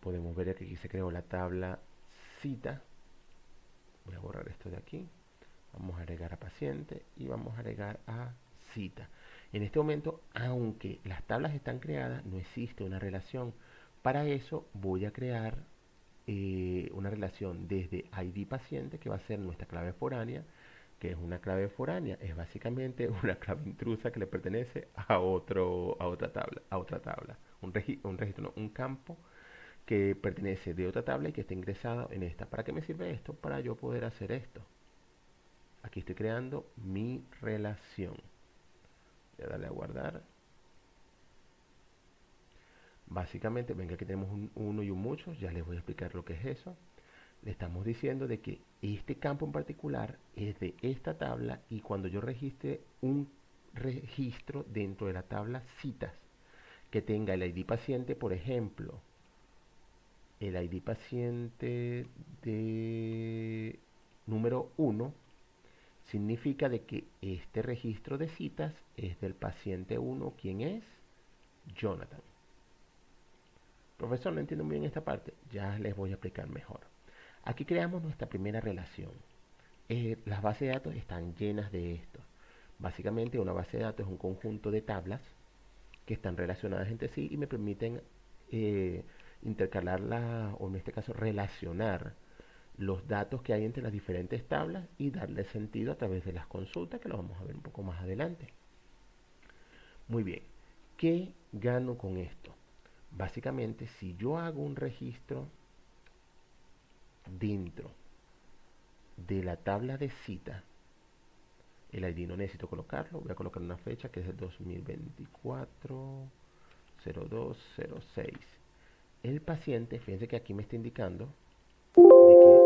podemos ver que aquí se creó la tabla cita. Voy a borrar esto de aquí. Vamos a agregar a paciente y vamos a agregar a cita. En este momento, aunque las tablas están creadas, no existe una relación. Para eso voy a crear una relación desde ID paciente, que va a ser nuestra clave foránea, que es una clave foránea, es básicamente una clave intrusa que le pertenece a otra tabla, un registro, no, un campo que pertenece de otra tabla y que está ingresado en esta. ¿Para qué me sirve esto? Para yo poder hacer esto. Aquí estoy creando mi relación. Voy a darle a guardar. Básicamente, ven que aquí tenemos un uno y un muchos. Ya les voy a explicar lo que es eso. Le estamos diciendo de que este campo en particular es de esta tabla y cuando yo registre un registro dentro de la tabla citas que tenga el ID paciente, por ejemplo, el ID paciente de número 1, significa de que este registro de citas es del paciente 1, ¿quién es? Jonathan. Profesor, no entiendo muy bien esta parte. Ya les voy a explicar mejor. Aquí creamos nuestra primera relación. Las bases de datos están llenas de esto. Básicamente una base de datos es un conjunto de tablas que están relacionadas entre sí y me permiten intercalarlas, o en este caso relacionar los datos que hay entre las diferentes tablas y darle sentido a través de las consultas, que lo vamos a ver un poco más adelante. Muy bien, ¿qué gano con esto? Básicamente, si yo hago un registro dentro de la tabla de cita, el ID no necesito colocarlo, voy a colocar una fecha que es el 2024 0206. El paciente, fíjense que aquí me está indicando de que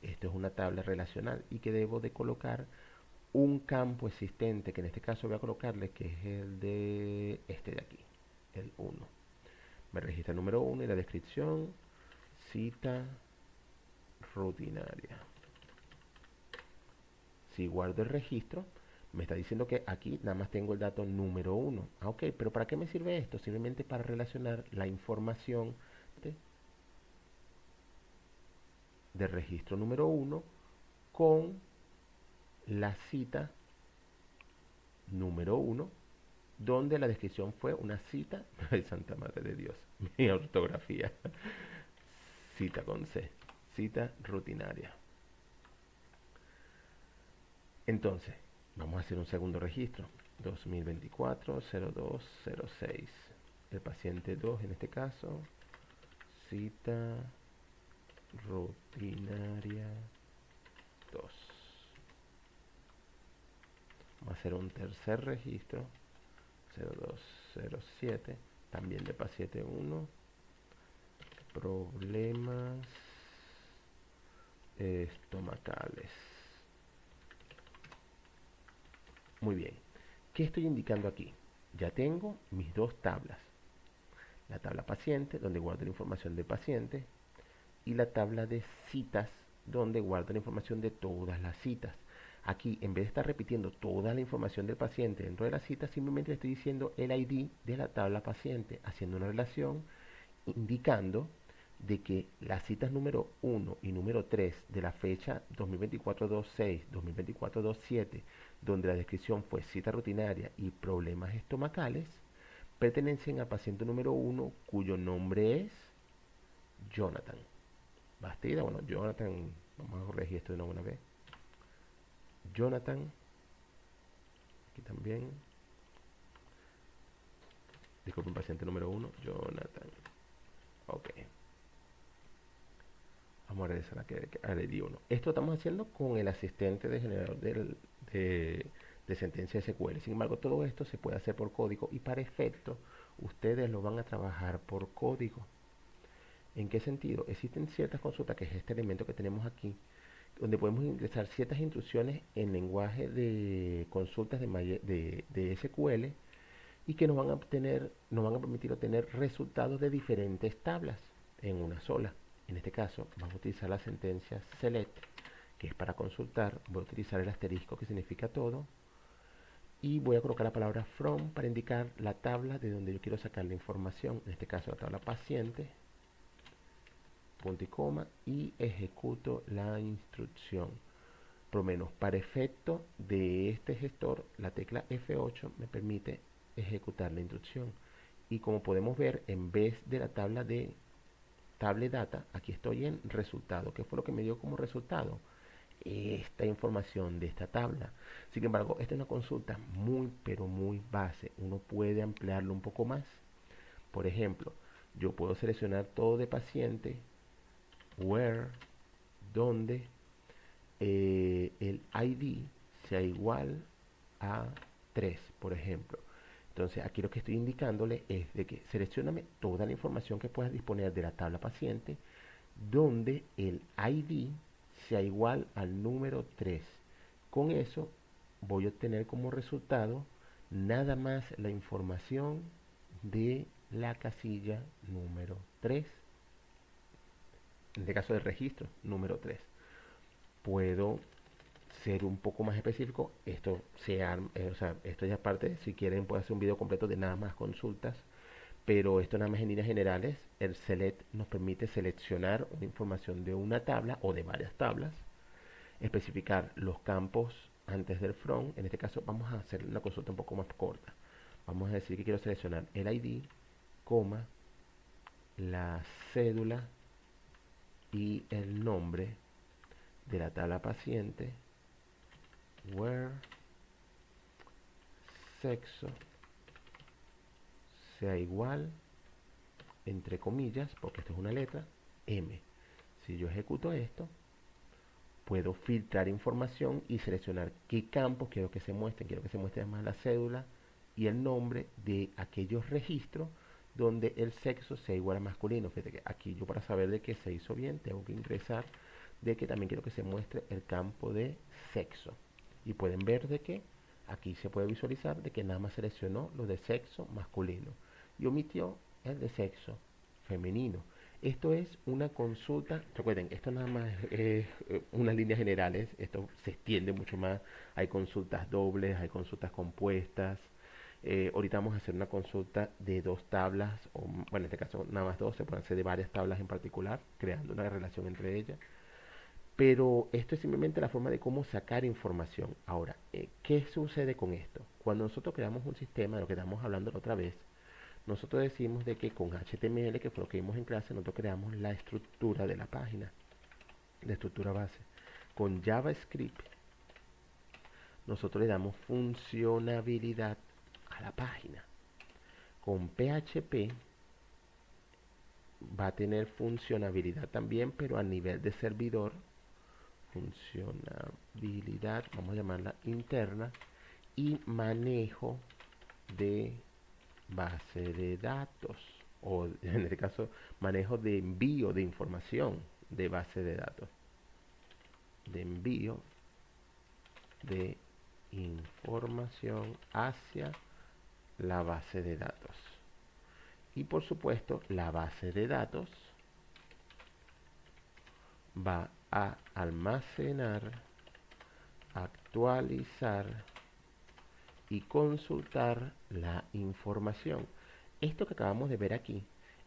esto es una tabla relacional y que debo de colocar un campo existente, que en este caso voy a colocarle que es el de este de aquí, el 1. Me registra el número 1 y la descripción, cita rutinaria. Si guardo el registro, me está diciendo que aquí nada más tengo el dato número 1. Ah, ok, pero ¿para qué me sirve esto? Simplemente para relacionar la información de registro número 1 con la cita número 1, donde la descripción fue una cita, ay, Santa Madre de Dios, mi ortografía, cita con C, cita rutinaria. Entonces, vamos a hacer un segundo registro, 2024-0206. El paciente 2 en este caso, cita rutinaria 2. Vamos a hacer un tercer registro, 0207, también de paciente 1, problemas estomacales. Muy bien, ¿qué estoy indicando aquí? Ya tengo mis dos tablas, la tabla paciente, donde guardo la información del paciente, y la tabla de citas, donde guardo la información de todas las citas. Aquí, en vez de estar repitiendo toda la información del paciente dentro de la cita, simplemente le estoy diciendo el ID de la tabla paciente, haciendo una relación, indicando de que las citas número 1 y número 3 de la fecha 2024-26, 2024-27, donde la descripción fue cita rutinaria y problemas estomacales, pertenecen al paciente número 1, cuyo nombre es Jonathan. Bastida, bueno, Jonathan, vamos a corregir esto de una buena vez. Jonathan, aquí también. Disculpen, paciente número 1, Jonathan. Ok. Vamos a regresar a la ID 1. Esto lo estamos haciendo con el asistente de generador de sentencia SQL. Sin embargo, todo esto se puede hacer por código y para efecto ustedes lo van a trabajar por código. ¿En qué sentido? Existen ciertas consultas, que es este elemento que tenemos aquí, donde podemos ingresar ciertas instrucciones en lenguaje de consultas de SQL y que nos van a permitir obtener resultados de diferentes tablas en una sola. En este caso, vamos a utilizar la sentencia select, que es para consultar. Voy a utilizar el asterisco, que significa todo, y voy a colocar la palabra from para indicar la tabla de donde yo quiero sacar la información, en este caso la tabla paciente, punto y coma, y ejecuto la instrucción. Por lo menos para efecto de este gestor, la tecla F8 me permite ejecutar la instrucción. Y como podemos ver, en vez de la tabla de table data, aquí estoy en resultado. ¿Qué fue lo que me dio como resultado? Esta información de esta tabla. Sin embargo, esta es una consulta muy, pero muy base. Uno puede ampliarlo un poco más. Por ejemplo, yo puedo seleccionar todo de paciente, where, donde el ID sea igual a 3, por ejemplo. Entonces, aquí lo que estoy indicándole es de que seleccioname toda la información que puedas disponer de la tabla paciente, donde el ID sea igual al número 3. Con eso voy a obtener como resultado nada más la información de la casilla número 3, en este caso del registro número 3. Puedo ser un poco más específico. Esto o sea, esto ya es parte, si quieren puedo hacer un video completo de nada más consultas, pero esto nada más en líneas generales. El select nos permite seleccionar una información de una tabla o de varias tablas, especificar los campos antes del from. En este caso vamos a hacer una consulta un poco más corta. Vamos a decir que quiero seleccionar el ID, coma, la cédula y el nombre de la tabla paciente, where sexo sea igual, entre comillas, porque esto es una letra, M. Si yo ejecuto esto, puedo filtrar información y seleccionar qué campos quiero que se muestren. Quiero que se muestre además la cédula y el nombre de aquellos registros donde el sexo sea igual a masculino. Fíjate que aquí yo, para saber de que se hizo bien, tengo que ingresar de que también quiero que se muestre el campo de sexo. Y pueden ver de que aquí se puede visualizar de que nada más seleccionó lo de sexo masculino y omitió el de sexo femenino. Esto es una consulta. Recuerden, esto nada más es unas líneas generales. Esto se extiende mucho más. Hay consultas dobles, hay consultas compuestas. Ahorita vamos a hacer una consulta de dos tablas, o bueno, en este caso nada más dos. Se pueden hacer de varias tablas en particular, creando una relación entre ellas. Pero esto es simplemente la forma de cómo sacar información. Ahora, ¿qué sucede con esto? Cuando nosotros creamos un sistema, de lo que estamos hablando la otra vez, nosotros decimos de que con HTML, que fue lo que vimos en clase, nosotros creamos la estructura de la página, la estructura base. Con JavaScript, nosotros le damos funcionabilidad a la página. Con PHP va a tener funcionabilidad también, pero a nivel de servidor, funcionabilidad, vamos a llamarla interna, y manejo de base de datos, o en este caso manejo de envío de información de base de datos, de envío de información hacia la base de datos. Y por supuesto, la base de datos va a almacenar, actualizar y consultar la información. Esto que acabamos de ver aquí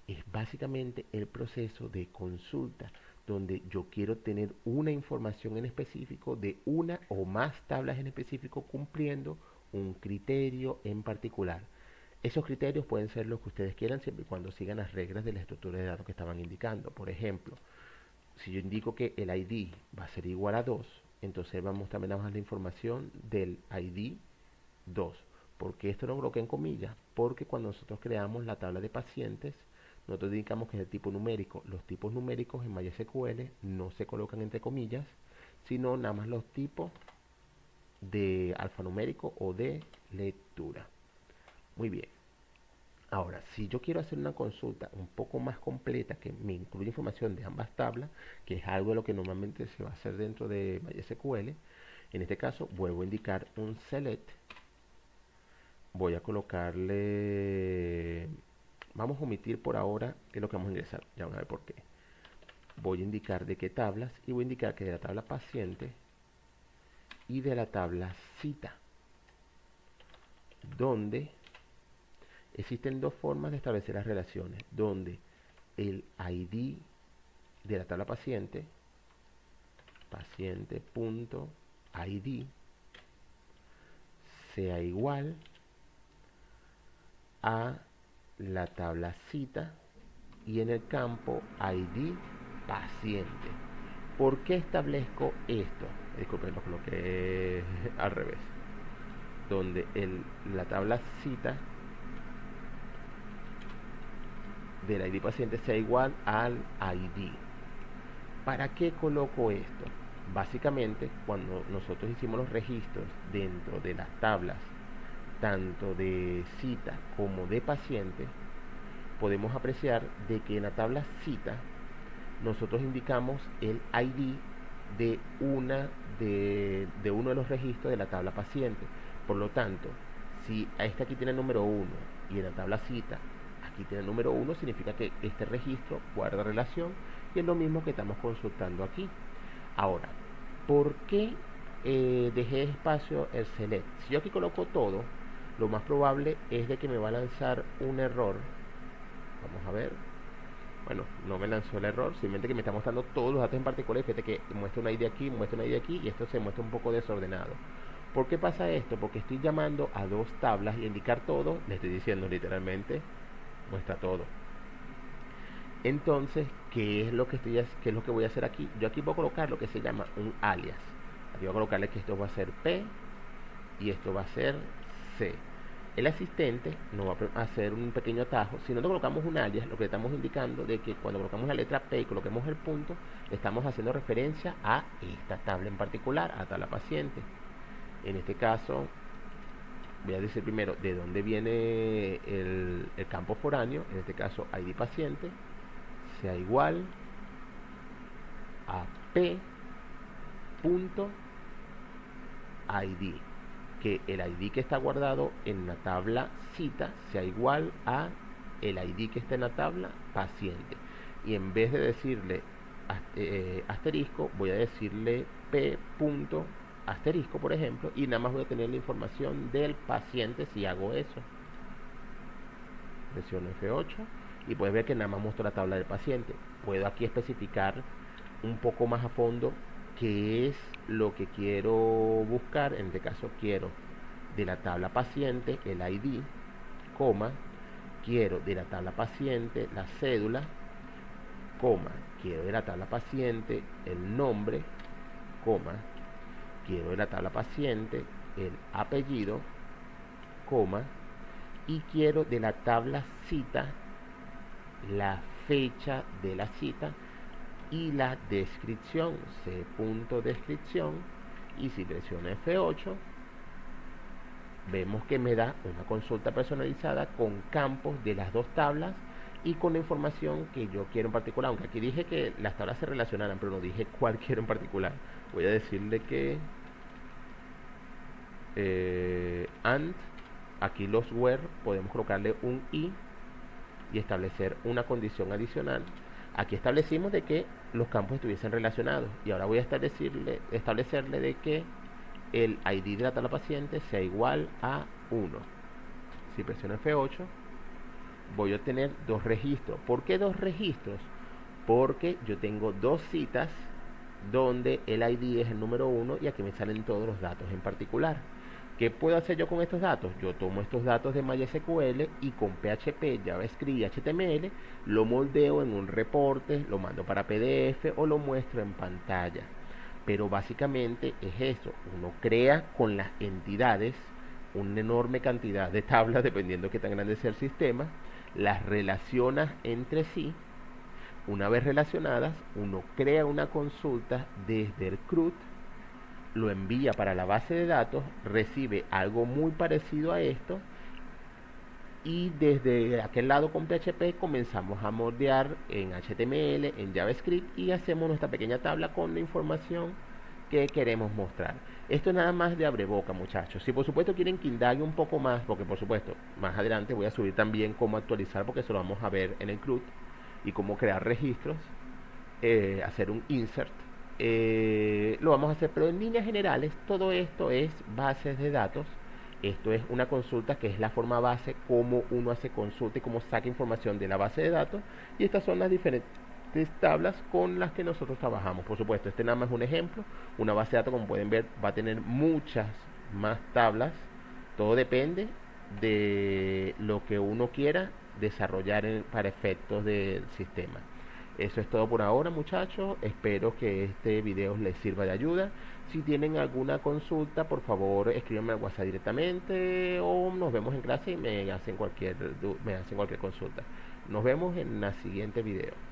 es básicamente el proceso de consulta, donde yo quiero tener una información en específico de una o más tablas en específico cumpliendo un criterio en particular. Esos criterios pueden ser los que ustedes quieran siempre y cuando sigan las reglas de la estructura de datos que estaban indicando. Por ejemplo, si yo indico que el ID va a ser igual a 2, entonces vamos también a bajar la información del ID 2. ¿Por qué esto lo coloqué en comillas? Porque cuando nosotros creamos la tabla de pacientes, nosotros indicamos que es de tipo numérico. Los tipos numéricos en MySQL no se colocan entre comillas, sino nada más los tipos de alfanumérico o de lectura. Muy bien. Ahora, si yo quiero hacer una consulta un poco más completa que me incluye información de ambas tablas, que es algo de lo que normalmente se va a hacer dentro de MySQL, en este caso vuelvo a indicar un select. Voy a colocarle, vamos a omitir por ahora qué es lo que vamos a ingresar, ya van a ver por qué. Voy a indicar de qué tablas y voy a indicar que de la tabla paciente y de la tabla cita. donde existen dos formas de establecer las relaciones, donde el ID de la tabla paciente, paciente.id, sea igual a la tabla cita y en el campo ID paciente. ¿Por qué establezco esto? Disculpen, lo coloqué al revés. Donde la tabla cita del ID paciente sea igual al ID. ¿Para qué coloco esto? Básicamente, cuando nosotros hicimos los registros dentro de las tablas, tanto de cita como de paciente, podemos apreciar de que en la tabla cita nosotros indicamos el ID de uno de los registros de la tabla paciente. Por lo tanto, si esta aquí tiene el número 1 y en la tabla cita aquí tiene el número 1, significa que este registro guarda relación y es lo mismo que estamos consultando aquí. Ahora, ¿por qué dejé espacio el select? Si yo aquí coloco todo, lo más probable es de que me va a lanzar un error. Vamos a ver. Bueno, no me lanzó el error, simplemente que me está mostrando todos los datos en particular. Fíjate que muestra una ID aquí, muestra una ID aquí y esto se muestra un poco desordenado. ¿Por qué pasa esto? Porque estoy llamando a dos tablas y indicar todo, le estoy diciendo literalmente, muestra todo. Entonces, ¿qué es lo que voy a hacer aquí? Yo aquí voy a colocar lo que se llama un alias. Aquí voy a colocarle que esto va a ser P y esto va a ser C. El asistente nos va a hacer un pequeño atajo. Si no le colocamos un alias, lo que estamos indicando de que cuando colocamos la letra P y coloquemos el punto, le estamos haciendo referencia a esta tabla en particular, a tabla paciente. En este caso, voy a decir primero de dónde viene el campo foráneo. En este caso, ID paciente sea igual a P.id, que el ID que está guardado en la tabla cita sea igual a el ID que está en la tabla paciente. Y en vez de decirle asterisco, voy a decirle P. asterisco, por ejemplo, y nada más voy a tener la información del paciente si hago eso. Presiono F8 y puedes ver que nada más muestro la tabla del paciente. Puedo aquí especificar un poco más a fondo qué es lo que quiero buscar. En este caso quiero de la tabla paciente el ID, coma, quiero de la tabla paciente la cédula, coma, quiero de la tabla paciente el nombre, coma, quiero de la tabla paciente el apellido, coma, y quiero de la tabla cita la fecha de la cita y la descripción, c.descripción, y si presiono F8 vemos que me da una consulta personalizada con campos de las dos tablas y con la información que yo quiero en particular, aunque aquí dije que las tablas se relacionaran, pero no dije cuál quiero en particular. Voy a decirle que and, aquí los where, podemos colocarle un i y establecer una condición adicional. Aquí establecimos de que los campos estuviesen relacionados y ahora voy a establecerle de que el ID de la tabla paciente sea igual a 1. Si presiono F8 voy a obtener dos registros. ¿Por qué dos registros? Porque yo tengo dos citas donde el ID es el número 1 y aquí me salen todos los datos en particular. ¿Qué puedo hacer yo con estos datos? Yo tomo estos datos de MySQL y con PHP, JavaScript y HTML lo moldeo en un reporte, lo mando para PDF o lo muestro en pantalla. Pero básicamente es eso, uno crea con las entidades una enorme cantidad de tablas, dependiendo de qué tan grande sea el sistema, las relaciona entre sí. Una vez relacionadas, uno crea una consulta desde el CRUD, lo envía para la base de datos, recibe algo muy parecido a esto y desde aquel lado con PHP comenzamos a moldear en HTML, en JavaScript y hacemos nuestra pequeña tabla con la información que queremos mostrar. Esto es nada más de abreboca, muchachos. Si por supuesto quieren que indague un poco más, porque por supuesto más adelante voy a subir también cómo actualizar, porque eso lo vamos a ver en el CRUD, y cómo crear registros, hacer un insert, lo vamos a hacer, pero en líneas generales todo esto es bases de datos Esto es una consulta que es la forma base, cómo uno hace consulta y cómo saca información de la base de datos. Y estas son las diferentes tablas con las que nosotros trabajamos. Por supuesto, este nada más es un ejemplo. Una base de datos, como pueden ver, va a tener muchas más tablas. Todo depende de lo que uno quiera desarrollar para efectos del sistema. Eso es todo por ahora, muchachos. Espero que este video les sirva de ayuda. Si tienen alguna consulta, por favor escríbanme al WhatsApp directamente o nos vemos en clase y me hacen cualquier consulta. Nos vemos en el siguiente video.